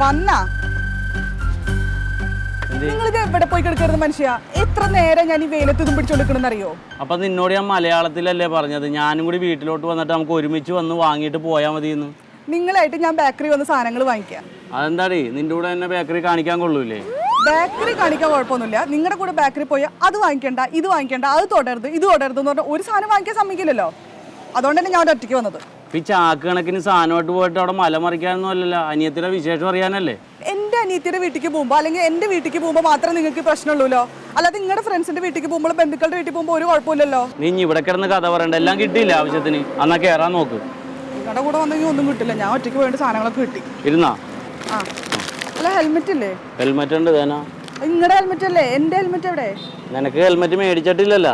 വന്നാ നിങ്ങളിത് എവിടെ പോയി കിടക്കരുത് മനുഷ്യ? എത്ര നേരം ഞാൻ ഈ വെയിലത്ത് ഇതും പിടിച്ചോണ്ടിരിക്കണെന്നറിയോ? അപ്പൊ നിന്നോട് ഞാൻ മലയാളത്തിലല്ലേ പറഞ്ഞത്? ഞാനും കൂടി വീട്ടിലോട്ട് വന്നിട്ട് നമുക്ക് ഒരുമിച്ച് വന്ന് വാങ്ങിയിട്ട് പോയാൽ മതിയെന്ന്. നിങ്ങളായിട്ട് ഞാൻ ബേക്കറി വന്ന് സാധനങ്ങൾ വാങ്ങിക്കാം. അതെന്താടേ, നിന്റെ കൂടെ തന്നെ ബേക്കറി കാണിക്കാൻ കൊള്ളൂലേ? ബേക്കറി കാണിക്കാൻ കുഴപ്പമൊന്നുമില്ല. നിങ്ങളുടെ കൂടെ ബേക്കറി പോയാൽ അത് വാങ്ങിക്കണ്ട, ഇത് വാങ്ങിക്കണ്ട, അത് തൊടരുത്, ഇത് തൊടരുത് എന്ന് പറഞ്ഞാൽ ഒരു സാധനം വാങ്ങിക്കാൻ സമ്മതിക്കില്ലല്ലോ. അതുകൊണ്ട് തന്നെ ഞാൻ അവിടെ ഒറ്റയ്ക്ക് വന്നത്. ഈ ചാക്ക് കണക്കിന് സാധനമായിട്ട് പോയിട്ട് അവിടെ മല മറിക്കാനൊന്നും അല്ലല്ലോ, അനിയത്തിയുടെ വിശേഷം അറിയാനല്ലേ? എന്റെ അനിയത്തിയുടെ വീട്ടിലേക്ക് പോകുമ്പോൾ അല്ലെങ്കിൽ എന്റെ വീട്ടിലേക്ക് പോകുമ്പോൾ മാത്രമേ നിങ്ങൾക്ക് പ്രശ്നമുള്ളൂല്ലോ. അല്ലാതെ നിങ്ങളുടെ ഫ്രണ്ട്സിന്റെ വീട്ടിലേക്ക് പോകുമ്പോൾ ബന്ധുക്കളുടെ വീട്ടിൽ പോകുമ്പോൾ ഒരു കുഴപ്പമില്ലല്ലോ. നീ ഇവിടെ കിടന്ന് കഥ പറയണ്ട, എല്ലാം കിട്ടിയില്ല ആവശ്യത്തിന്. എന്നാ കയറാൻ നോക്ക്. നിങ്ങളുടെ കൂടെ വന്നെങ്കിൽ ഒന്നും കിട്ടില്ല. ഞാൻ ഒറ്റയ്ക്ക് വേണ്ട സാധനങ്ങളൊക്കെ കിട്ടി. ഇരുന്നാ? ആ അല്ല, ഹെൽമെറ്റ് ഇല്ലേ? ഹെൽമെറ്റ് ഉണ്ട് തേനാ. നിങ്ങളുടെ ഹെൽമെറ്റ് അല്ലേ? എന്റെ ഹെൽമെറ്റ് എവിടെ? നിനക്ക് ഹെൽമെറ്റ് മേടിച്ചിട്ടില്ലല്ലോ.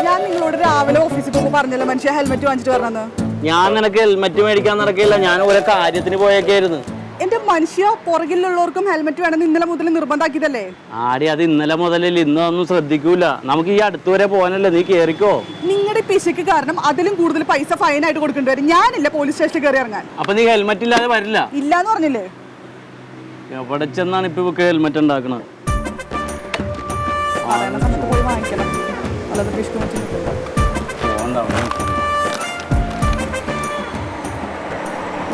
ഞാൻ നിങ്ങളോട് രാവിലെ ഓഫീസിൽ പോകുമ്പോൾ പറഞ്ഞല്ലോ മനുഷ്യ ഹെൽമെറ്റ് വാങ്ങിച്ചിട്ട് വരണമെന്ന്. ഞാൻ നിനക്ക് ഹെൽമെറ്റ് മേടിക്കാൻ നടക്കില്ല, ഞാൻ ഓരോ കാര്യത്തിന് പോയേക്കായിരുന്നു. എന്റെ മനുഷ്യ, പുറകിലുള്ളവർക്കും ഹെൽമെറ്റ് വേണമെന്ന് ഇന്നലെ മുതൽ നിർബന്ധാക്കിയതല്ലേ? ആടി, അത് ഇന്നലെ മുതലേ ഇന്നൊന്നും ശ്രദ്ധിക്കൂല. നമുക്ക് ഈ അടുത്തുവരെ പോകാനല്ലേ, നീ കേറിക്കോ. നിങ്ങളുടെ പിശയ്ക്ക് കാരണം അതിലും കൂടുതൽ പൈസ ഫൈനായിട്ട് കൊടുക്കേണ്ടി വരും. ഞാനില്ല പോലീസ് സ്റ്റേഷനിൽ കയറി ഇറങ്ങാൻ. അപ്പൊ നീ ഹെൽമെറ്റ് ഇല്ലാതെ വരില്ല? ഇല്ലാന്ന് പറഞ്ഞില്ലേ? എവിടെ ചെന്നാണ് ഇപ്പൊ ഹെൽമെറ്റ് ഉണ്ടാക്കണത്? പോയി വാങ്ങിക്കണം. അല്ലാതെ പിശുക്ക്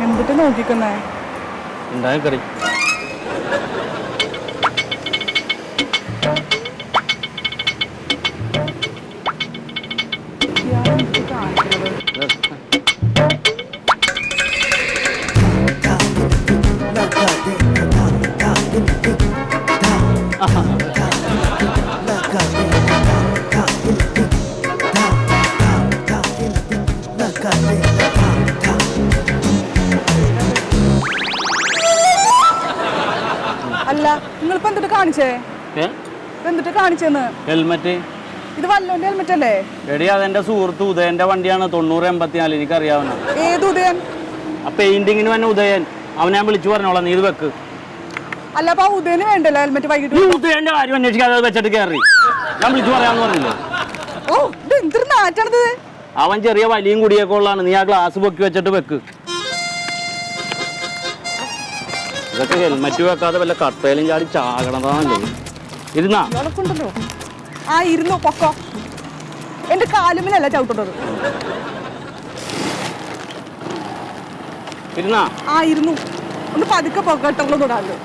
എന്തിട്ട് നോക്കിക്കുന്നേ? ഉണ്ടായ കറി അല്ല, നിങ്ങളിപ്പോ എന്തിട്ട് കാണിച്ചേ? എന്തിട്ട് കാണിച്ചെന്ന്? ഹെൽമെറ്റ്. ഇത് വല്ലോന്റെ ഹെൽമെറ്റ് അല്ലേ? എടി, അതെന്റെ സുഹൃത്ത് ഉദയന്റെ വണ്ടിയാണ്. 9084. എനിക്കറിയാവുന്ന. ഏത് ഉദയൻ? ആ പെയിന്റിങ്ങിന് തന്നെ ഉദയൻ. അവനെ ഞാൻ വിളിച്ചു പറഞ്ഞോളാം, നീ ഇത് വെക്ക്. അല്ല, അപ്പൊ ഉദയന് വേണ്ടല്ലോ ഹെൽമെറ്റ് വൈകിട്ട്? ഉദയന്റെ കാര്യം അന്വേഷിക്കാതെ വെച്ചിട്ട് കയറി. ഞാൻ വിളിച്ചു പറയാന്ന് പറഞ്ഞില്ലേ? ഓ, ഇത് എന്തൊരു നാറ്റാണത്. അവൻ ചെറിയ വലിയും കുടിയൊക്കെ ഉള്ളതാണ്. നീ ആ ഗ്ലാസ് പൊക്കി വെച്ചിട്ട് വെക്ക്. ഇതൊക്കെ ഹെൽമെറ്റ് വെക്കാതെ വല്ല കട്ടയിലും ചാടി ചാകണതാണല്ലോ. ഇരുന്നാ? ഉണ്ടല്ലോ. ആ ഇരുന്നു, പൊക്കോ. എന്റെ കാലുമിലല്ല ചവിട്ടുന്നത്. ഇരുന്നാ? ആ ഇരുന്നു. ഒന്ന് പതുക്കെ പൊക്കട്ടുള്ളൂ തൊടാല്ലോ.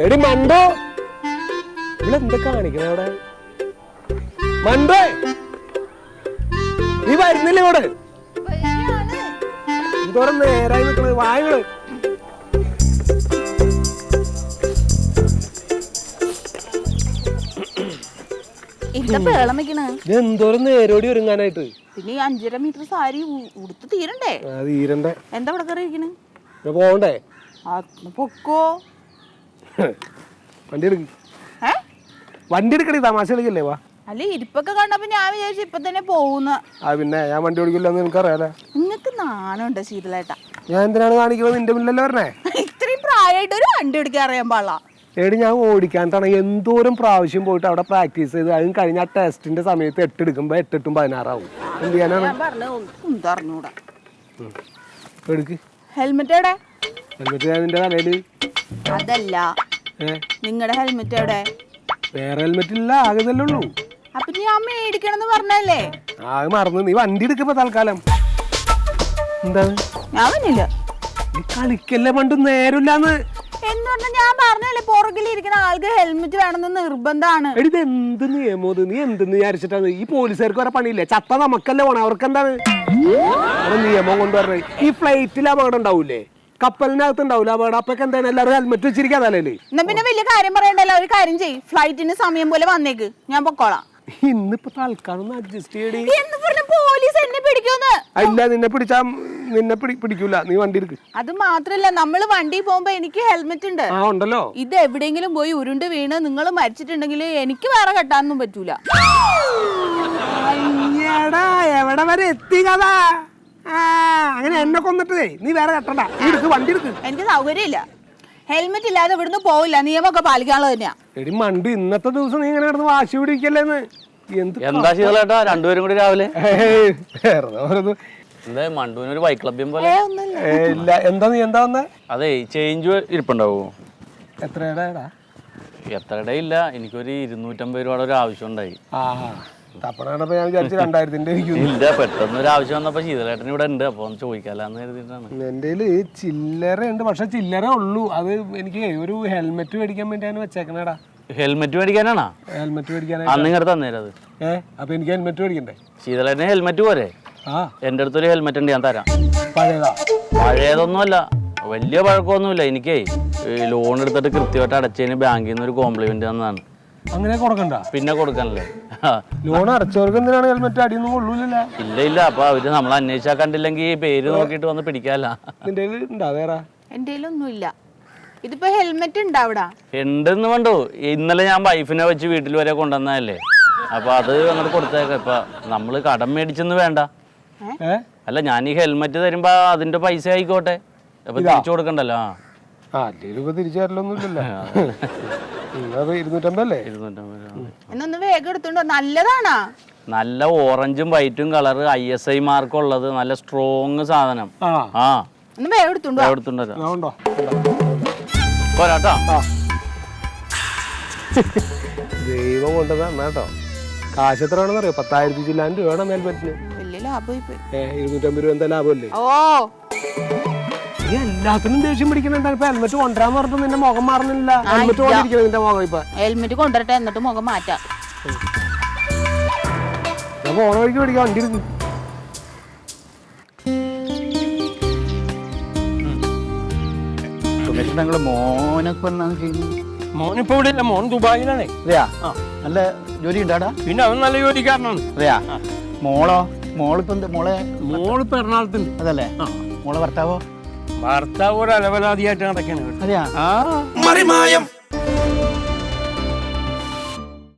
എടി മണ്ടോ, ഇവളെന്താ കാണിക്കണ അവിടെ? മണ്ടോ, നീ വരുന്നില്ല ഇവിടെ? ഇതോടെ നേരായി നിൽക്കണത്. വായകള് എന്തോരം നേരോടി ഒരുങ്ങാനായിട്ട്. പിന്നെ 5.5 മീറ്റർ സാരി ഉടുത്ത് തീരണ്ടേ? തീരണ്ടേ? എന്താ ഇവിടെ കയറിയിരിക്കണേ? പോകണ്ടേ? പൊക്കോ. വണ്ടി എടുക്ക്. വണ്ടി എടുക്കണേ, തമാശ കളിക്കല്ലേ? വാ. അല്ല, ഇരിപ്പൊക്കെ കണ്ടപ്പോ ഞാൻ വിചാരിച്ചു ഇപ്പൊ തന്നെ പോകുന്ന. പിന്നെ ഞാൻ വണ്ടി ഓടിക്കില്ലെന്ന് നിനക്കറിയാലോ. നിങ്ങക്ക് നാണുണ്ട് ശീതളേട്ടാ. ഞാൻ എന്തിനാണ് കാണിക്കുന്നത്? നിന്റെ മുന്നിലല്ലേ പറഞ്ഞേ. ഇത്രയും പ്രായമായിട്ട് ഒരു വണ്ടി ഓടിക്കാൻ അറിയാൻ പാടില്ല. എടി, ഞാൻ ഓടിക്കാനാണ് എന്തോരം പ്രാവശ്യം പോയിട്ട് അവിടെ പ്രാക്ടീസ് ചെയ്ത് അതും കഴിഞ്ഞ ആ ടെസ്റ്റിന്റെ സമയത്ത് 8 എടുക്കുമ്പോ 8 8 16 എന്ത് ചെയ്യാനാണ്? അറിഞ്ഞൂടാ. എടുക്ക് ഹെൽമെറ്റ് എവിടെ? ഹെൽമെറ്റ് ഞാൻ നിന്റെ തലയില്. അതല്ല, നിങ്ങളുടെ ഹെൽമെറ്റ് എവിടെ? വേറെ ഹെൽമെറ്റ് ഇല്ല, ആകുന്നല്ലേ ഉള്ളൂ. അപ്പൊ ഞാൻ മേടിക്കണെന്ന് പറഞ്ഞല്ലേ? ആകെ മറന്നു. നീ വണ്ടി എടുക്കപ്പോ തൽക്കാലം. എന്താണ്? ഞാൻ വന്നില്ല. നീ കളിക്കല്ലേ പണ്ട് നേരമില്ലാന്ന് എന്ന് പറഞ്ഞാൽ ഞാൻ പറഞ്ഞല്ലേ, പുറകിലിരിക്കുന്ന ആൾക്ക് ഹെൽമെറ്റ് വേണമെന്ന് നിർബന്ധമാണ്. എടി, ഇത് എന്ത് നിയമോ? നീ എന്തെന്ന് വിചാരിച്ചിട്ടാണ്? ഈ പോലീസുകാർക്ക് വരെ പണിയില്ലേ? ചത്ത നമുക്കല്ലേ പോണേ, അവർക്ക് എന്താണ് നിയമം കൊണ്ടുവരണേ? ഈ ഫ്ലൈറ്റിൽ അപകടം ഉണ്ടാവൂലേ? കപ്പലിനകത്ത് ഉണ്ടാവില്ല അപകടം. അപ്പൊക്കെ എന്താണ് എല്ലാവരും ഹെൽമെറ്റ് വെച്ചിരിക്കാതല്ലേ? എന്നാ പിന്നെ വലിയ കാര്യം പറയണ്ടല്ലോ. ഒരു കാര്യം ചെയ്യ്, ഫ്ലൈറ്റിന് സമയം പോലെ വന്നേക്ക്, ഞാൻ പൊക്കോളാം. ഇന്നിപ്പോ തൽക്കാലം അഡ്ജസ്റ്റ് ചെയ്യടി. എന്ന് പറഞ്ഞ പോലീസ് എന്നെ പിടിക്കുമെന്ന്. ഇല്ല നിന്നെ പിടിക്കൂല, നീ വണ്ടി എടുക്ക്. അത് മാത്രല്ല നമ്മള് വണ്ടി പോകുമ്പോ എനിക്ക് ഹെൽമെറ്റ് ഉണ്ട്. ആ ഉണ്ടല്ലോ. ഇത് എവിടെയെങ്കിലും പോയി ഉരുണ്ട് വീണ് നിങ്ങൾ മരിച്ചിട്ടുണ്ടെങ്കിൽ എനിക്ക് വേറെ കെട്ടാനൊന്നും പറ്റൂല. എവിടെ വരെ എത്തി കഥ? അങ്ങനെ എന്നെ കൊന്നിട്ടേ നീ വേറെ കെട്ടണ്ട, എടുക്ക്, വണ്ടി എടുക്ക്. എനിക്ക് സൗകര്യമില്ല, ഹെൽമെറ്റ് ഇല്ലാതെ ഇവിടുന്ന് പോവില്ല, നിയമമൊക്കെ പാലിക്കാനുള്ളത് തന്നെയാ. എടി മണ്ടി, ഇന്നത്തെ ദിവസം നീ ഇങ്ങനെ കിടന്ന് വാശി പിടിക്കല്ലേന്ന്. എന്താ ശീതളേട്ടാ രണ്ടുപേരും കൂടി രാവിലെ? വെറുതെ മണ്ടുവിനൊരു ബൈക്ക് ക്ലബ്ബിയും പോലെ. ഇല്ല, എന്താ വന്നേ? അതെ, ചേഞ്ച് ഇരിപ്പുണ്ടാവോ? എത്രയുടെ ഇല്ല, എനിക്കൊരു 250 രൂപയുടെ ഒരു ആവശ്യം ഉണ്ടായി. തപ്പണപ്പോ ഞാൻ വിചാരിച്ചു 2000-ന്റെ ഇല്ല, പെട്ടെന്ന് ഒരു ആവശ്യം വന്നപ്പോ ശീതളേട്ടൻ ഇവിടെ ഉണ്ട്, അപ്പൊ ഒന്ന് ചോദിക്കാലാന്ന് കരുതിയിട്ടാണ്. എന്റെ ചില്ലറ ഉണ്ട്, പക്ഷെ ചില്ലറ ഉള്ളൂ. അത് എനിക്ക് ഒരു ഹെൽമെറ്റ് മേടിക്കാൻ വേണ്ടിയാണ് വെച്ചേക്കണേടാ. ഹെൽമെറ്റ് മേടിക്കാനാണോ? ഹെൽമെറ്റ് മേടിക്കാനാ. അന്ന് ഇങ്ങോട്ട് തന്നേരം അത്. അപ്പൊ എനിക്ക് ഹെൽമെറ്റ് മേടിക്കണ്ടേ? ശീതളേട്ടന് ഹെൽമെറ്റ് പോരെ? എന്റെ അടുത്തൊരു ഹെൽമെറ്റ് ഉണ്ട്, ഞാൻ തരാം. പഴയതാ? പഴയതൊന്നുമല്ല, വലിയ പഴക്കമൊന്നുമില്ല. എനിക്കേ ലോൺ എടുത്തിട്ട് കൃത്യമായിട്ട് അടച്ചതിന് ബാങ്കിൽ നിന്ന് ഒരു കോംപ്ലിമെന്റ് തന്നതാണ്. അങ്ങനെ കൊടുക്കണ്ട? പിന്നെ കൊടുക്കാനല്ലേ. ലോൺ അടച്ചവർക്ക് എന്തിനാണ് ഹെൽമെറ്റ്? അടിയൊന്നും കൊള്ളൂല. ഇല്ല, അപ്പൊ അവര് നമ്മളെ അന്വേഷിച്ചാൽ കണ്ടില്ലെങ്കിൽ പേര് നോക്കിട്ട് വന്ന് പിടിക്കാല്ല. നിന്റെ ഉണ്ടാ വേറെ? എന്റെ ഒന്നുമില്ല. ഇതിപ്പോ ഹെൽമെറ്റ് ഉണ്ടാ അവിടെ? ഉണ്ടെന്ന് വേണ്ടോ, ഇന്നലെ ഞാൻ വൈഫിനെ വെച്ച് വീട്ടിൽ വരെ കൊണ്ടുവന്നതല്ലേ, അപ്പൊ അത് അങ്ങോട്ട് കൊടുത്തേക്ക. ഇപ്പൊ നമ്മള് കടം മേടിച്ചെന്ന് വേണ്ട. അല്ല, ഞാൻ ഈ ഹെൽമെറ്റ് തരുമ്പോ അതിന്റെ പൈസ ആയിക്കോട്ടെ, അപ്പൊ തിരിച്ചു കൊടുക്കണ്ടല്ലോ. തിരിച്ചു തരലൊന്നുമില്ലല്ലോ. 250 അല്ലേ? 250 വേഗം എടുത്തോണ്ടോ. നല്ലതാണോ? നല്ല ഓറഞ്ചും വൈറ്റും കളർ, ISI മാർക്ക് ഉള്ളത്, നല്ല സ്ട്രോങ് സാധനം. വേഗം എടുത്തോണ്ടോ. പോരാട്ടോ. ദൈവം കൊണ്ടുവന്ന കേട്ടോ. കാശ് എത്ര വേണമെന്ന് അറിയോ? 10,000 ചില്ലാണ്ട് വേണം ഹെൽമെറ്റിന്. 250 രൂപ എന്താ ലാഭമല്ലേ? എല്ലാത്തിനും ദേഷ്യം പിടിക്കുന്നുണ്ട്. ഇപ്പൊ ഹെൽമെറ്റ് കൊണ്ടുവരാന്ന് പറഞ്ഞിട്ട് നിന്റെ മുഖം മാറുന്നില്ല. ഹെൽമെറ്റ് കൊണ്ടിരിക്കണം നിന്റെ മുഖം. ഇപ്പൊ ഹെൽമെറ്റ് കൊണ്ടുവരട്ടെ, എന്നിട്ട് മുഖം മാറ്റാം. പോണ വഴിക്ക് പിടിക്കാം, വണ്ടി എടുക്കും. മോനിപ്പോ ഇവിടെ ഇല്ല, മോൻ ദുബായിലാണ്. നല്ല ജോലി ഉണ്ടാടാ? പിന്നെ അവൻ നല്ല ജോലിക്കാരനാണ്. മോളിപ്പോ എറണാകുളത്തുണ്ട്. അതല്ലേ? മോളെ ഭർത്താവോ? ഭർത്താവ് ഒരു അലവലാതിയായിട്ട് നടക്കാണ്. അതെയാ?